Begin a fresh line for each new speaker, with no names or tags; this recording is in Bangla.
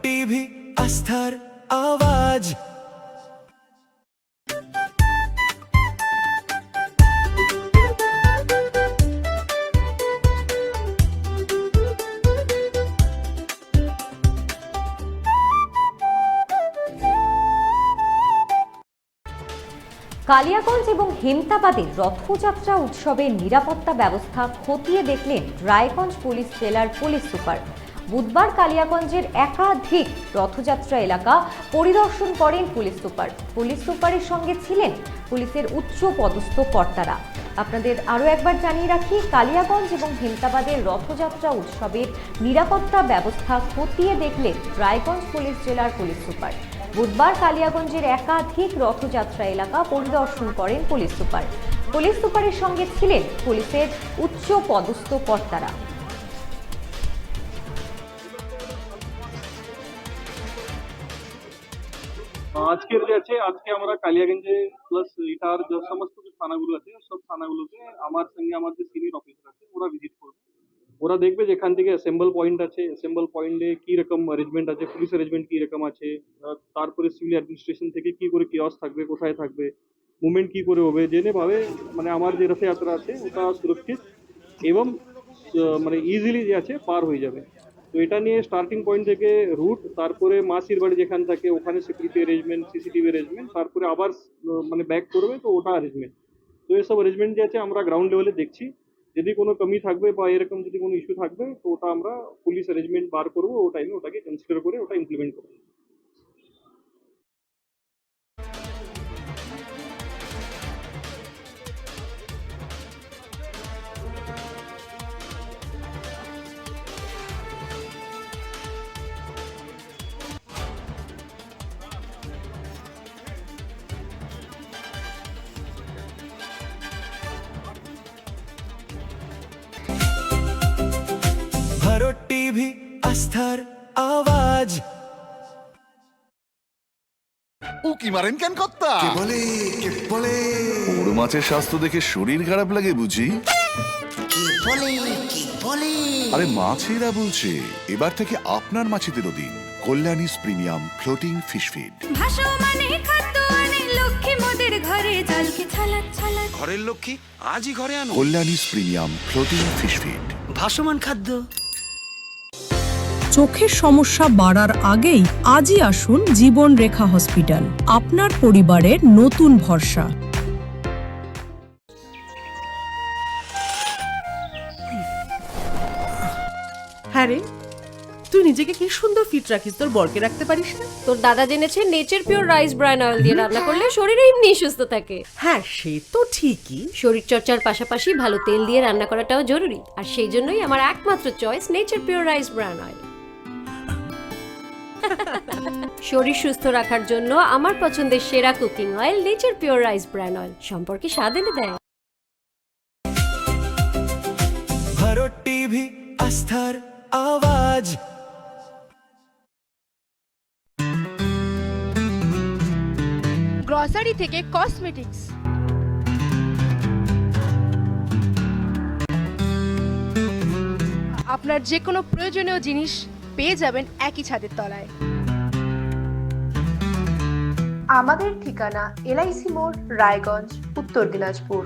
टीवी आस्थार आवाज।
কালিয়াগঞ্জ এবং হেমতাবাদের রথযাত্রা উৎসবের নিরাপত্তা ব্যবস্থা খতিয়ে দেখলেন রায়গঞ্জ পুলিশ জেলার পুলিশ সুপার। বুধবার কালিয়াগঞ্জের একাধিক রথযাত্রা এলাকা পরিদর্শন করেন পুলিশ সুপার। পুলিশ সুপারের সঙ্গে ছিলেন পুলিশের উচ্চ পদস্থ কর্তারা। আপনাদের আরও একবার জানিয়ে রাখি, কালিয়াগঞ্জ এবং হেমতাবাদের রথযাত্রা উৎসবের নিরাপত্তা ব্যবস্থা খতিয়ে দেখলেন রায়গঞ্জ পুলিশ জেলার পুলিশ সুপার। বুধবার কালিয়াগঞ্জের একাধিক রথযাত্রা এলাকা পরিদর্শন করেন পুলিশ সুপার। পুলিশ সুপারের সঙ্গে ছিলেন পুলিশের উচ্চ পদস্থ কর্তারা।
আজকের যে আছে, আজকে আমরা কালিয়াগঞ্জে প্লাস এটার যে সমস্ত যে থানাগুলো আছে সব থানাগুলোতে আমার সঙ্গে আমার যে সিনিয়র অফিসার আছে ওরা ভিজিট করবে। ওরা দেখবে যেখান থেকে অ্যাসেম্বল পয়েন্ট আছে, অ্যাসেম্বল পয়েন্টে কি রকম অ্যারেঞ্জমেন্ট আছে, পুলিশ অ্যারেঞ্জমেন্ট কি রকম আছে, তারপরে সিভিল অ্যাডমিনিস্ট্রেশন থেকে কি করে কিয়স থাকবে, কোথায় থাকবে, মুভমেন্ট কি করে হবে, জেনেভাবে মানে আমার যে রথযাত্রা আছে ওটা সুরক্ষিত এবং মানে ইজিলি যে আছে পার হয়ে যাবে। তো এটা নিয়ে স্টার্টিং পয়েন্ট থেকে রুট, তারপরে মাসির বাড়ি যেখানে থাকে ওখানে সিকিউরিটি অ্যারেঞ্জমেন্ট, সিসিটিভি অ্যারেঞ্জমেন্ট, তারপরে আবার মানে ব্যাক করবে তো ওটা অ্যারেঞ্জমেন্ট। তো এসব অ্যারেঞ্জমেন্ট যে আছে আমরা গ্রাউন্ড লেভেলে দেখছি। যদি কোনো কমি থাকবে বা এরকম যদি কোনো ইস্যু থাকবে তো ওটা আমরা পুলিশ অ্যারেঞ্জমেন্ট বার করবো, ও টাইমে ওটাকে কনসিডার করে ওটা ইমপ্লিমেন্ট করবো।
भारत टीवी आस्थार आवाज।
উকি মারেন কেন কর্তা?
কে বলে
বড় মাছের স্বাস্থ্য দেখে শরীর খারাপ লাগে বুঝি?
কে বলে
আরে মাছেরা বলছে, এবার থেকে আপনার মাছেদেরও দিন কল্যাণীস প্রিমিয়াম ফ্লোটিং ফিশ ফিড।
ভাসমানে খাদ্য আনে লক্ষ্মী মোদের ঘরে জলকে ছালাত ছালাত।
ঘরের লক্ষ্মী আজই ঘরে আনো
কল্যাণীস প্রিমিয়াম ফ্লোটিং ফিশ ফিড।
ভাসমান খাদ্য।
চোখের সমস্যা বাড়ার আগেই আজই আসুন জীবন রেখা হসপিটাল, আপনার পরিবারের নতুন ভরসা।
হ্যাঁ রে, তুই নিজেকে কি সুন্দর ফিট রাখিস, তোর বরকে রাখতে পারিস না?
তোর দাদা জেনেছে nature pure rice bran oil দিয়ে রান্না করলে শরীর এমনি সুস্থ থাকে।
হ্যাঁ সে তো ঠিকই,
শরীর চর্চার পাশাপাশি ভালো তেল দিয়ে রান্না করাটাও জরুরি, আর সেই জন্যই আমার একমাত্র choice nature pure rice bran oil. শরীর সুস্থ রাখার জন্য আমার পছন্দের সেরা cooking oil nature pure rice bran oil, সম্পর্কে স্বাদ এনে দেয়।
भारत टीवी आस्थार आवाज।
গ্রসারি থেকে কসমেটিক্স, আপনার যে কোনো প্রয়োজনীয় জিনিস পেয়ে যাবেন একই ছাদের তলায়। আমাদের ঠিকানা LIC মোড়, রায়গঞ্জ, উত্তর দিনাজপুর।